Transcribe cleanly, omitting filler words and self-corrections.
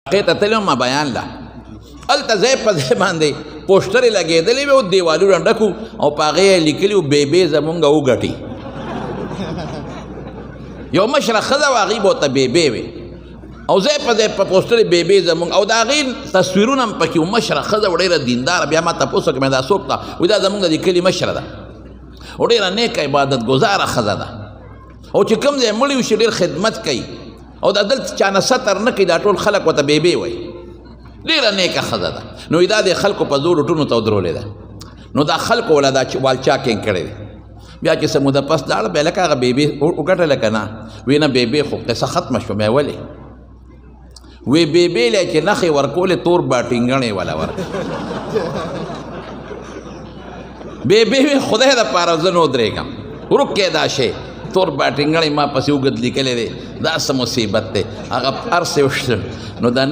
ته تللی ما بیان له هلته ځای په ځای باندې پوسټرې لګېدلې وې او دیوالونه ډک وو او په هغې یې لیکلي وو بیبې زمونږ وګټي یو مشره ښځه وه هغې به ورته بیبې وې او ځای په ځای په پوسټرې بیبې زمونږ او د هغې تصویرونه هم پکې وو مشره ښځه وه ډېره دینداره بیا ما تپوس وکړم دا څوک ده وایي دا زمونږ د کلي مشره ده او ډېره نیکه عبادت ګزاره ښځه ده او چې کوم ځای مړي وشي ډېر خدمت کوي او دا دلته چا نه ستر نه کوي دا ټول خلک ورته بیبې وایي ډېره نیکه ښځه ده نو دا د خلکو په زور ټونو ته ودرولې ده نو دا خلکو وله دا والچاکینګ کړی دی بیا چې څه موده پس لاړه بیا لکه هغه بیبې وګټله که نه وی نه بیبې خو قصه ختمه شوه بیا ولې وی بیبې لی چې نښې ورکولې تور باټینګڼې وله ورکړه بیبې وی خدای دپاره زه نه ودرېږم ورک کې دا شی تور باټینګڼې ما پسې اوږد لیکلی دی دا څه مصیبت دی هغه هر څه نو دا